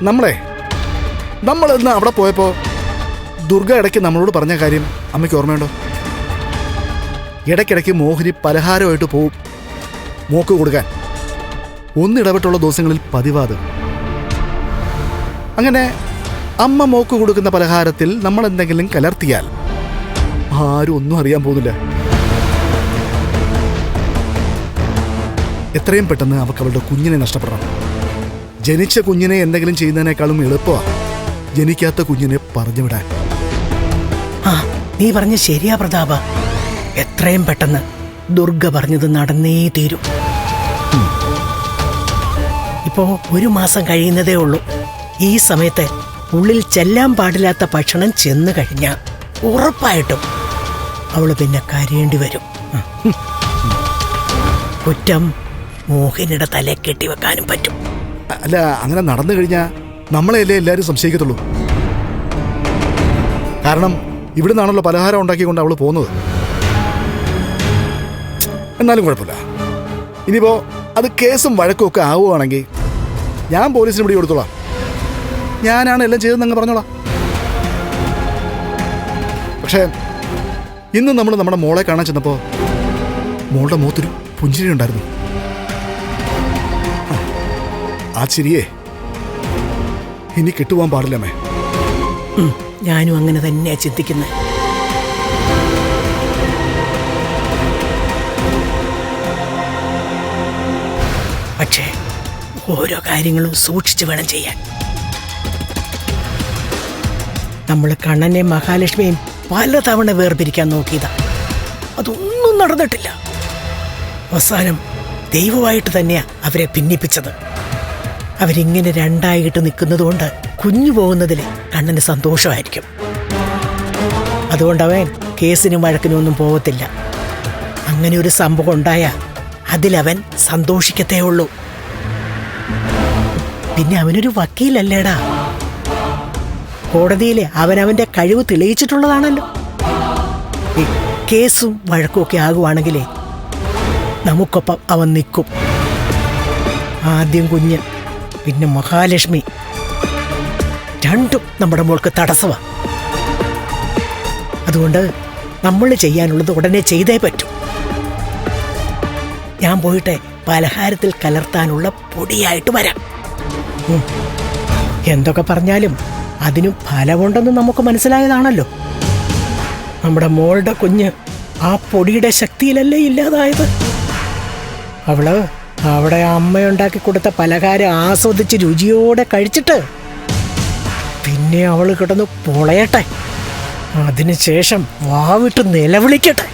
നമ്മൾ ഇന്ന് അവിടെ പോയപ്പോൾ ദുർഗ ഇടയ്ക്ക് നമ്മളോട് പറഞ്ഞ കാര്യം അമ്മയ്ക്ക് ഓർമ്മയുണ്ടോ? ഇടയ്ക്കിടയ്ക്ക് മോഹിനി പലഹാരമായിട്ട് പോവും മോക്ക് കൊടുക്കാൻ. ഒന്നിടവിട്ടുള്ള ദിവസങ്ങളിൽ പതിവാത്. അങ്ങനെ അമ്മ മോക്ക് കൊടുക്കുന്ന പലഹാരത്തിൽ നമ്മൾ എന്തെങ്കിലും കലർത്തിയാൽ ആരും ഒന്നും അറിയാൻ പോകുന്നില്ല. എത്രയും പെട്ടെന്ന് അവൾക്ക് അവളുടെ കുഞ്ഞിനെ നഷ്ടപ്പെടണം. ജനിച്ച കുഞ്ഞിനെ എന്തെങ്കിലും ചെയ്യുന്നതിനേക്കാളും എളുപ്പമാണ് ജനിക്കാത്ത കുഞ്ഞിനെ പറഞ്ഞു വിടാൻ. നീ പറഞ്ഞ ശരിയാ പ്രതാപ. എത്രയും പെട്ടെന്ന് ദുർഗ പറഞ്ഞത് നടന്നേ തീരും. ഇപ്പോ 1 മാസം കഴിയുന്നതേ ഉള്ളൂ. ഈ സമയത്ത് ഉള്ളിൽ ചെല്ലാൻ പാടില്ലാത്ത ഭക്ഷണം ചെന്ന് കഴിഞ്ഞാൽ ഉറപ്പായിട്ടും അവള് പിന്നെ കരയേണ്ടി വരും. കുറ്റം മോഹിനിയുടെ തലയെ കെട്ടിവെക്കാനും പറ്റും. അല്ല, അങ്ങനെ നടന്നു കഴിഞ്ഞാൽ നമ്മളെയല്ലേ എല്ലാവരും സംശയിക്കത്തുള്ളൂ. കാരണം ഇവിടെ നിന്നാണല്ലോ പലഹാരം ഉണ്ടാക്കിക്കൊണ്ട് അവള് പോകുന്നത്. എന്നാലും കുഴപ്പമില്ല. ഇനിയിപ്പോ അത് കേസും വഴക്കും ഒക്കെ ആവുകയാണെങ്കിൽ ഞാൻ പോലീസിന് പിടി കൊടുത്തോളാം. ഞാനാണ് എല്ലാം ചെയ്തതെന്നങ്ങ് പറഞ്ഞോളാം. പക്ഷേ ഇന്ന് നമ്മൾ നമ്മുടെ മോളെ കാണാൻ ചെന്നപ്പോൾ മോളുടെ മുഖത്തൊരു പുഞ്ചിരി ഉണ്ടായിരുന്നു. ആ ചിരിയേ ഇനി കിട്ടുവാൻ പാടില്ലമ്മേ. ഞാനും അങ്ങനെ തന്നെയാ ചിന്തിക്കുന്നത്. പക്ഷേ ഓരോ കാര്യങ്ങളും സൂക്ഷിച്ചു വേണം ചെയ്യാൻ. നമ്മൾ കണ്ണനെയും മഹാലക്ഷ്മിയും പലതവണ വേർപിരിക്കാൻ നോക്കിയതാ. അതൊന്നും നടന്നിട്ടില്ല. അവസാനം ദൈവമായിട്ട് തന്നെയാ അവരെ ഭിന്നിപ്പിച്ചത്. അവരിങ്ങനെ രണ്ടായിട്ട് നിൽക്കുന്നത് കൊണ്ട് കുഞ്ഞു പോകുന്നതിൽ കണ്ണന് സന്തോഷമായിരിക്കും. അതുകൊണ്ട് അവൻ കേസിനും വഴക്കിനും ഒന്നും പോകത്തില്ല. അങ്ങനെ ഒരു സംഭവം ഉണ്ടായാൽ അതിലവൻ സന്തോഷിക്കത്തേ ഉള്ളൂ. പിന്നെ അവനൊരു വക്കീലല്ലേടാ. കോടതിയിലെ അവനവന്റെ കഴിവ് തെളിയിച്ചിട്ടുള്ളതാണല്ലോ. കേസും വഴക്കും ഒക്കെ ആകുവാണെങ്കിലേ നമുക്കൊപ്പം അവൻ നിൽക്കും. ആദ്യം കുഞ്ഞ്, പിന്നെ മഹാലക്ഷ്മി, രണ്ടും നമ്മുടെ മോൾക്ക് തടസ്സമാണ്. അതുകൊണ്ട് നമ്മൾ ചെയ്യാനുള്ളത് ഉടനെ ചെയ്തേ പറ്റൂ. ഞാൻ പോയിട്ട് പലഹാരത്തിൽ കലർത്താനുള്ള പൊടിയായിട്ട് വരാം. എന്തൊക്കെ പറഞ്ഞാലും അതിനും ഫലമുണ്ടെന്ന് നമുക്ക് മനസ്സിലായതാണല്ലോ. നമ്മുടെ മോളുടെ കുഞ്ഞ് ആ പൊടിയുടെ ശക്തിയിലല്ലേ ഇല്ലാതായത്. അവള് അവിടെ അമ്മയുണ്ടാക്കി കൊടുത്ത പലഹാരം ആസ്വദിച്ച് രുചിയോടെ കഴിച്ചിട്ട് പിന്നെ അവള് കിടന്ന് പൊളയട്ടെ. അതിനുശേഷം വാവിട്ട് നിലവിളിക്കട്ടെ.